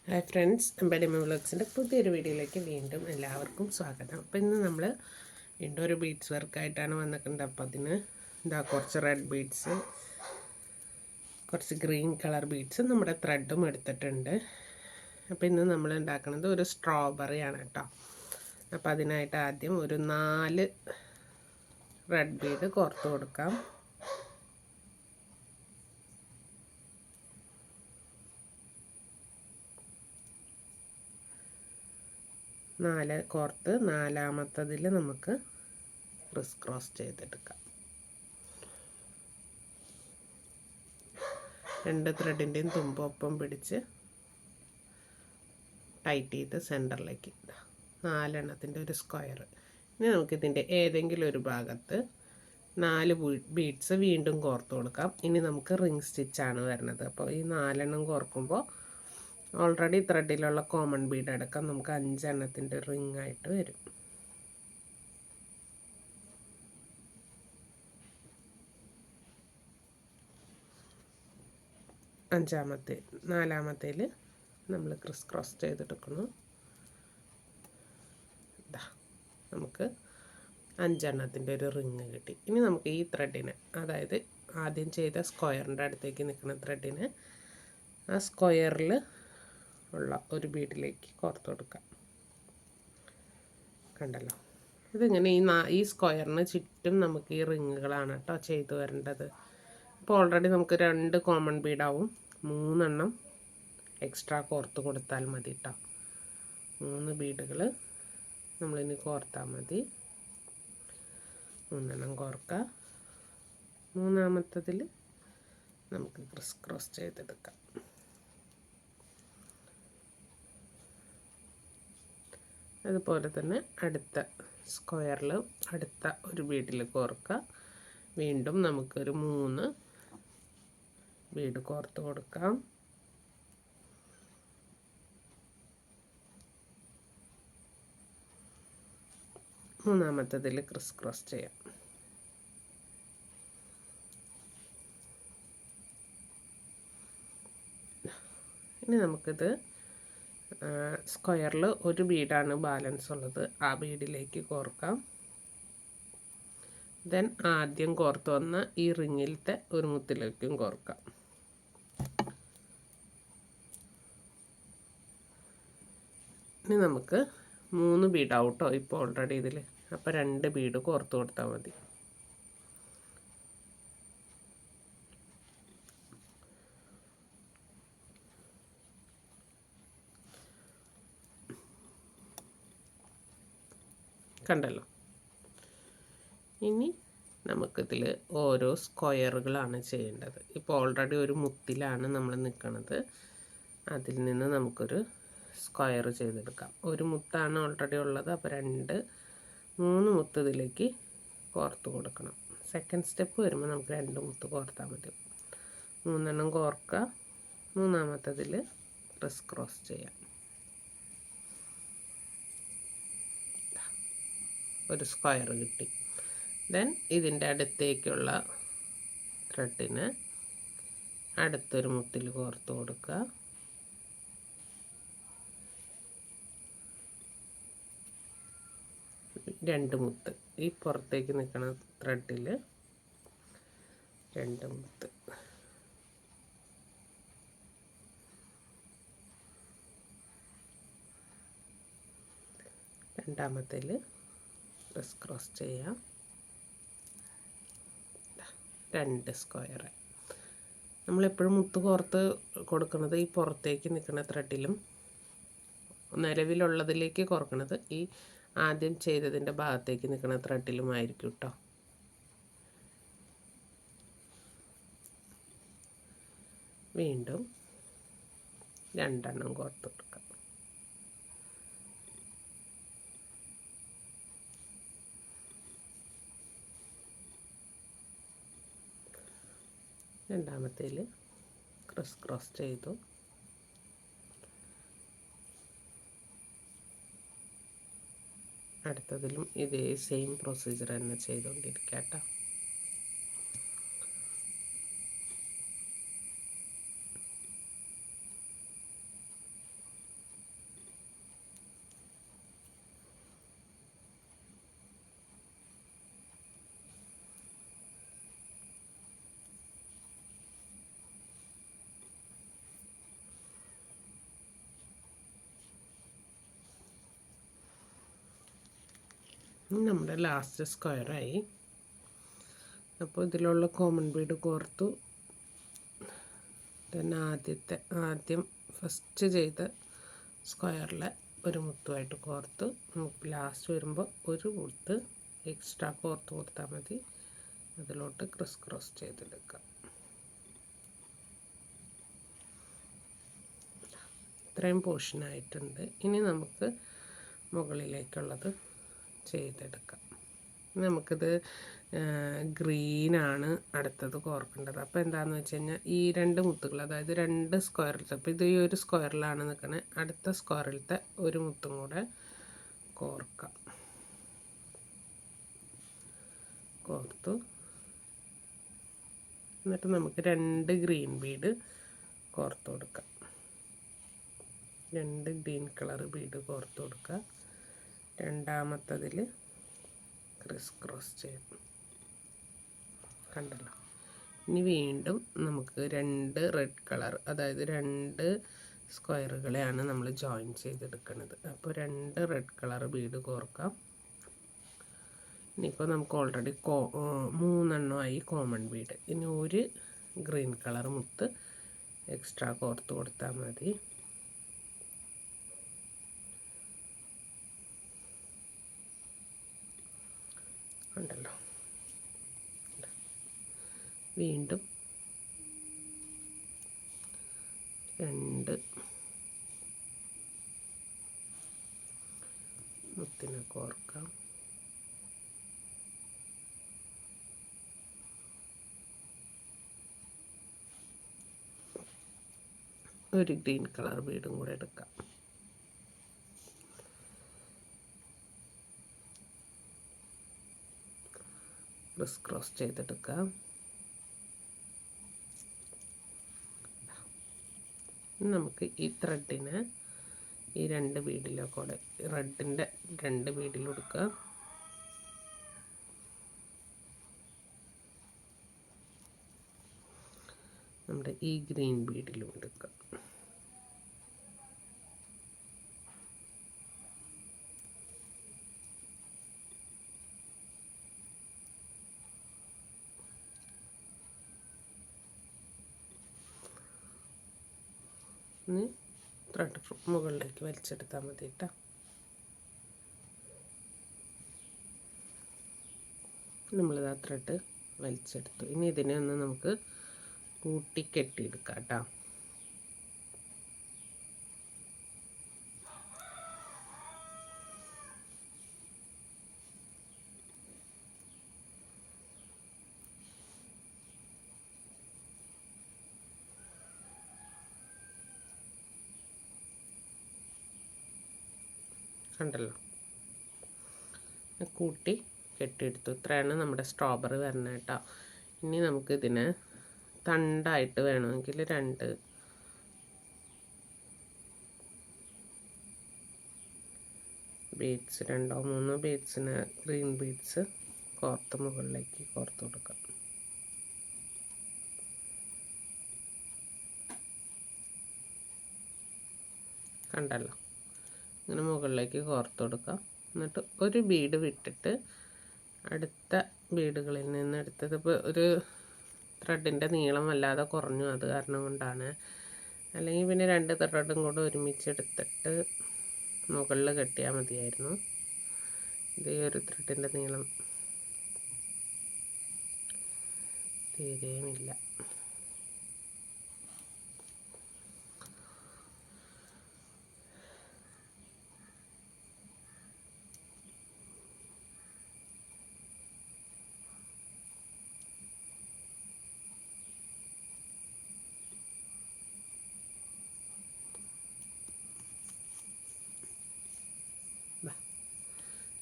Hi friends, എംബഡിമ വ്ളോഗ്സിൻ്റെ പുതിയൊരു വീഡിയോയിലേക്ക് വീണ്ടും എല്ലാവർക്കും സ്വാഗതം. അപ്പോൾ ഇന്ന് നമ്മൾ വീണ്ടും ഒരു ബീഡ്സ് വർക്കായിട്ടാണ് വന്നിട്ടുണ്ട്. അപ്പോൾ അതിന് കുറച്ച് റെഡ് ബീഡ്സ്, കുറച്ച് ഗ്രീൻ കളർ ബീഡ്സ്, നമ്മുടെ ത്രെഡും എടുത്തിട്ടുണ്ട്. അപ്പോൾ ഇന്ന് നമ്മൾ ഉണ്ടാക്കുന്നത് ഒരു സ്ട്രോബെറിയാണ് കേട്ടോ. അപ്പോൾ അതിനായിട്ട് ആദ്യം ഒരു 4 റെഡ് ബീഡ് കോർത്ത് കൊടുക്കാം. നാല് കോർത്ത് നാലാമത്തതിൽ നമുക്ക് ക്രിസ് ക്രോസ് ചെയ്തെടുക്കാം. 2 ത്രെഡിൻ്റെയും തുമ്പൊപ്പം പിടിച്ച് ടൈറ്റ് ചെയ്ത് സെൻറ്ററിലേക്ക് ഇടാം. 4 എണ്ണത്തിൻ്റെ ഒരു സ്ക്വയർ. ഇനി നമുക്കിതിൻ്റെ ഏതെങ്കിലും ഒരു ഭാഗത്ത് 4 ബീഡ്സ് വീണ്ടും കോർത്ത് കൊടുക്കാം. ഇനി നമുക്ക് റിംഗ് സ്റ്റിച്ചാണ് വരുന്നത്. അപ്പോൾ ഈ 4 എണ്ണം കോർക്കുമ്പോൾ ഓൾറെഡി ത്രെഡിലുള്ള കോമൺ ബീഡ് അടക്കം നമുക്ക് 5 എണ്ണത്തിൻ്റെ റിംഗ് ആയിട്ട് വരും. നാലാമത്തേൽ നമ്മൾ ക്രിസ് ക്രോസ് ചെയ്തെടുക്കുന്നു. നമുക്ക് 5 എണ്ണത്തിൻ്റെ ഒരു റിങ് കിട്ടി. ഇനി നമുക്ക് ഈ ത്രെഡിന്, അതായത് ആദ്യം ചെയ്ത സ്ക്വയറിൻ്റെ അടുത്തേക്ക് നിൽക്കുന്ന ത്രെഡിന് ആ സ്ക്വയറിൽ ഉള്ള ഒരു ബീഡിലേക്ക് കോർത്ത് കൊടുക്കാം. കണ്ടല്ലോ, ഇതിങ്ങനെ ഈ സ്ക്വയറിന് ചുറ്റും നമുക്ക് ഈ റിങ്ങുകളാണ് കേട്ടോ ചെയ്തു വരേണ്ടത്. അപ്പോൾ ഓൾറെഡി നമുക്ക് 2 കോമൺ ബീഡാവും. 3 എണ്ണം എക്സ്ട്രാ കോർത്ത് കൊടുത്താൽ മതി കേട്ടോ. 3 ബീഡുകൾ നമ്മളിനി കോർത്താൽ മതി. 3 എണ്ണം കോർക്കുക. മൂന്നാമത്തതിൽ നമുക്ക് ക്രിസ് ക്രോസ് ചെയ്തെടുക്കാം. അതുപോലെ തന്നെ അടുത്ത സ്ക്വയറിൽ അടുത്ത ഒരു ബീഡിൽ കോർക്കുക. വീണ്ടും നമുക്കൊരു 3 ബീഡ് കോർത്ത് കൊടുക്കാം. മൂന്നാമത്തതിൽ ക്രിസ് ക്രോസ് ചെയ്യാം. ഇനി നമുക്കിത് സ്ക്വയറിൽ ഒരു ബീഡാണ് ബാലൻസ് ഉള്ളത്. ആ ബീഡിലേക്ക് കോർക്കാം. ദെൻ ആദ്യം കോർത്ത് വന്ന ഈ റിങ്ങിലത്തെ ഒരു മുത്തിലേക്കും കോർക്കാം. ഇനി നമുക്ക് 3 ബീഡാവും കേട്ടോ ഇപ്പോൾ ഓൾറെഡി ഇതിൽ. അപ്പോൾ 2 ബീഡ് കോർത്ത് കൊടുത്താൽ മതി. കണ്ടല്ലോ. ഇനി നമുക്കിതിൽ ഓരോ സ്ക്വയറുകളാണ് ചെയ്യേണ്ടത്. ഇപ്പോൾ ഓൾറെഡി ഒരു മുത്തിലാണ് നമ്മൾ നിൽക്കുന്നത്. അതിൽ നിന്ന് നമുക്കൊരു സ്ക്വയർ ചെയ്തെടുക്കാം. ഒരു മുത്താണ് ഓൾറെഡി ഉള്ളത്. അപ്പോൾ 3 മുത്ത് ഇതിലേക്ക് കോർത്ത് കൊടുക്കണം. സെക്കൻഡ് സ്റ്റെപ്പ് വരുമ്പോൾ നമുക്ക് 2 മുത്ത് കോർത്താൽ മതി. 3 എണ്ണം കോർക്കുക. മൂന്നാമത്തതിൽ ക്രിസ് ക്രോസ് ചെയ്യാം. ഒരു സ്ക്വയർ കിട്ടി. ദെൻ ഇതിൻ്റെ അടുത്തേക്കുള്ള ത്രെഡിന് അടുത്തൊരു മുത്തിൽ കോർത്ത് കൊടുക്കുക. രണ്ട് മുത്ത് ഈ പുറത്തേക്ക് നിൽക്കുന്ന ത്രെഡിൽ 2 മുത്ത്. രണ്ടാമത്തേൽ ക്രിസ് ക്രോസ് ചെയ്യാം. 2 സ്ക്വയർ. നമ്മളെപ്പോഴും മുത്ത് കോർത്ത് കൊടുക്കുന്നത് ഈ പുറത്തേക്ക് നിൽക്കുന്ന ത്രെഡിലും നിലവിലുള്ളതിലേക്ക് കോർക്കുന്നത് ഈ ആദ്യം ചെയ്തതിൻ്റെ ഭാഗത്തേക്ക് നിൽക്കുന്ന ത്രെഡിലുമായിരിക്കും കേട്ടോ. വീണ്ടും 2 എണ്ണം കോർത്ത് കൊടുക്കാം. രണ്ടാമത്തേൽ ക്രിസ് ക്രോസ് ചെയ്തു. അടുത്തതിലും ഇതേ സെയിം പ്രൊസീജിയർ തന്നെ ചെയ്തുകൊണ്ടിരിക്കുക കേട്ടോ. നമ്മുടെ ലാസ്റ്റ് സ്ക്വയറായി. അപ്പോൾ ഇതിലുള്ള കോമൺ ബീഡ് കോർത്തു. പിന്നെ ആദ്യം ഫസ്റ്റ് ചെയ്ത സ്ക്വയറിലെ ഒരു മുത്തുമായിട്ട് കോർത്ത് നമുക്ക് ലാസ്റ്റ് വരുമ്പോൾ ഒരു മുത്ത് എക്സ്ട്രാ കോർത്ത് കൊടുത്താൽ മതി. അതിലോട്ട് ക്രോസ് ചെയ്തെടുക്കാം. ഇത്രയും പോർഷനായിട്ടുണ്ട്. ഇനി നമുക്ക് മുകളിലേക്കുള്ളത് ചെയ്തെടുക്കാം. നമുക്കിത് ഗ്രീനാണ് അടുത്തത് കോർക്കേണ്ടത്. അപ്പോൾ എന്താണെന്ന് വെച്ച് കഴിഞ്ഞാൽ ഈ രണ്ട് മുത്തുകൾ, അതായത് രണ്ട് സ്ക്വയറിൽ, അപ്പോൾ ഇത് ഈ ഒരു സ്ക്വയറിലാണ് നിൽക്കണേ, അടുത്ത സ്ക്വയറിലത്തെ ഒരു മുത്തും കൂടെ കോർക്കാം. കോർത്തു. എന്നിട്ട് നമുക്ക് 2 ഗ്രീൻ ബീഡ് കോർത്ത് കൊടുക്കാം. 2 ഗ്രീൻ കളർ ബീഡ് കോർത്ത് കൊടുക്കുക. രണ്ടാമത്തതിൽ ക്രോസ് ചെയ്യും. കണ്ടല്ലോ. ഇനി വീണ്ടും നമുക്ക് 2 റെഡ് കളർ, അതായത് 2 സ്ക്വയറുകളെയാണ് നമ്മൾ ജോയിൻ ചെയ്തെടുക്കുന്നത്. അപ്പോൾ 2 റെഡ് കളർ ബീഡ് കോർക്കാം. ഇനിയിപ്പോൾ നമുക്ക് ഓൾറെഡി 3 എണ്ണമായി കോമൺ ബീഡ്. ഇനി ഒരു ഗ്രീൻ കളർ മുത്ത് എക്സ്ട്രാ കോർത്ത് കൊടുത്താൽ മതി. ഉണ്ടല്ലോ. വീണ്ടും 2 മുത്തിനെ കോർക്കാം. ഒരു ഗ്രീൻ കളർ ബീഡും കൂടെ എടുക്കാം. ക്രോസ് ചെയ്തെടുക്കാം. നമുക്ക് ഈ ത്രെഡിനെ ഈ 2 ബീഡിലൂടെ, റെഡിൻ്റെ 2 ബീഡിലെടുക്കുക. നമ്മുടെ ഈ ഗ്രീൻ ബീഡിലും എടുക്കുക. ത്രെഡ് മുകളിലേക്ക് വലിച്ചെടുത്താൽ മതി കേട്ടോ. നമ്മളിത് ആ ത്രെഡ് വലിച്ചെടുത്തു. ഇനി ഇതിനെ ഒന്ന് നമുക്ക് കൂട്ടിക്കെട്ടിയെടുക്കാം കേട്ടോ. കണ്ടല്ലോ, കൂട്ടി കെട്ടിയെടുത്തു. ഇത്രയാണ് നമ്മുടെ സ്ട്രോബെറി വരുന്നത് കേട്ടോ. ഇനി നമുക്കിതിന് തണ്ടായിട്ട് വേണമെങ്കിൽ 2 ബീഡ്സ്, 2 or 3 ബീഡ്സിന് ഗ്രീൻ ബീഡ്സ് കോർത്ത് മുകളിലേക്ക് കോർത്ത് കൊടുക്കാം. കണ്ടല്ലോ, ഇങ്ങനെ മുകളിലേക്ക് കോർത്ത് കൊടുക്കാം. എന്നിട്ട് ഒരു ബീഡ് വിട്ടിട്ട് അടുത്ത ബീഡുകളിൽ നിന്ന് എടുത്തത്, ഇപ്പോൾ ഒരു ത്രെഡിൻ്റെ നീളം വല്ലാതെ കുറഞ്ഞു, അത് കാരണം കൊണ്ടാണ്. അല്ലെങ്കിൽ പിന്നെ 2 ത്രെഡും കൂടെ ഒരുമിച്ചെടുത്തിട്ട് മുകളിൽ കെട്ടിയാൽ മതിയായിരുന്നു. ഇത് ഈ ഒരു ത്രെഡിൻ്റെ നീളം തീരെയുമില്ല.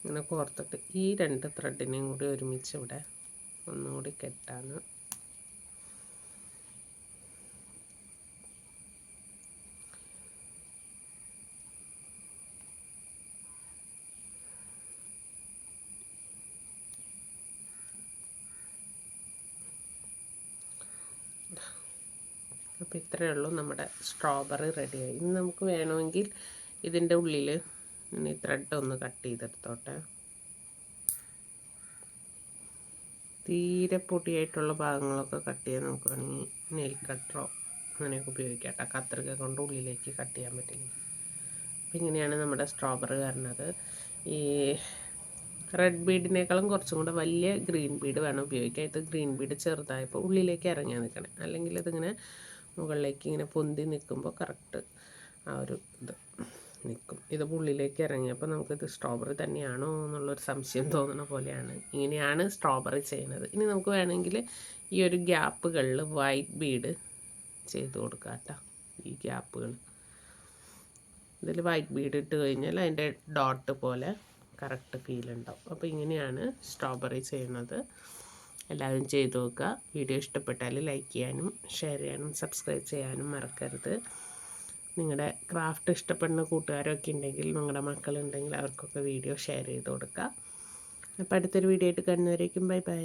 ഇങ്ങനെ കോർത്തിട്ട് ഈ 2 ത്രെഡിനെയും കൂടി ഒരുമിച്ച് ഇവിടെ ഒന്നുകൂടി കെട്ടാണ്. അപ്പോൾ ഇത്രയേ ഉള്ളൂ, നമ്മുടെ സ്ട്രോബെറി റെഡിയായി. ഇനി നമുക്ക് വേണമെങ്കിൽ ഇതിൻ്റെ ഉള്ളിൽ ഈ ത്രെഡ് ഒന്ന് കട്ട് ചെയ്തെടുത്തോട്ടെ. തീരെ പൊടിയായിട്ടുള്ള ഭാഗങ്ങളൊക്കെ കട്ട് ചെയ്യാൻ നമുക്ക് വേണമെങ്കിൽ നെയിൽ കട്ടറോ അങ്ങനെയൊക്കെ ഉപയോഗിക്കാം കേട്ടോ. കത്രിക കൊണ്ട് ഉള്ളിലേക്ക് കട്ട് ചെയ്യാൻ പറ്റില്ല. അപ്പം ഇങ്ങനെയാണ് നമ്മുടെ സ്ട്രോബെറി വരുന്നത്. ഈ റെഡ് ബീഡിനേക്കാളും കുറച്ചും കൂടെ വലിയ ഗ്രീൻ ബീഡ് വേണം ഉപയോഗിക്കാൻ. ഇത് ഗ്രീൻ ബീഡ് ചെറുതായപ്പോൾ ഉള്ളിലേക്ക് ഇറങ്ങി നിൽക്കണം, അല്ലെങ്കിൽ ഇതിങ്ങനെ മുകളിലേക്ക് ഇങ്ങനെ പൊന്തി നിൽക്കുമ്പോൾ കറക്റ്റ് ആ ഒരു ഇത് നിൽക്കും. ഇത് ഉള്ളിലേക്ക് ഇറങ്ങിയപ്പോൾ നമുക്കിത് സ്ട്രോബെറി തന്നെയാണോ എന്നുള്ളൊരു സംശയം തോന്നുന്ന പോലെയാണ്. ഇങ്ങനെയാണ് സ്ട്രോബെറി ചെയ്യുന്നത്. ഇനി നമുക്ക് വേണമെങ്കിൽ ഈ ഒരു ഗ്യാപ്പുകളിൽ വൈറ്റ് ബീഡ് ചെയ്ത് കൊടുക്കാം കേട്ടോ. ഈ ഗ്യാപ്പുകൾ ഇതിൽ വൈറ്റ് ബീഡ് ഇട്ട് കഴിഞ്ഞാൽ അതിൻ്റെ ഡോട്ട് പോലെ കറക്റ്റ് ഫീൽ ഉണ്ടാവും. അപ്പോൾ ഇങ്ങനെയാണ് സ്ട്രോബെറി ചെയ്യുന്നത്. എല്ലാവരും ചെയ്ത് നോക്കുക. വീഡിയോ ഇഷ്ടപ്പെട്ടാൽ ലൈക്ക് ചെയ്യാനും ഷെയർ ചെയ്യാനും സബ്സ്ക്രൈബ് ചെയ്യാനും മറക്കരുത്. നിങ്ങളുടെ ക്രാഫ്റ്റ് ഇഷ്ടപ്പെടുന്ന കൂട്ടുകാരൊക്കെ ഉണ്ടെങ്കിൽ, നിങ്ങളുടെ മക്കളുണ്ടെങ്കിൽ അവർക്കൊക്കെ വീഡിയോ ഷെയർ ചെയ്ത് കൊടുക്കുക. അപ്പോൾ അടുത്തൊരു വീഡിയോ ആയിട്ട് കാണുന്നവരേക്കും ബൈ ബൈ.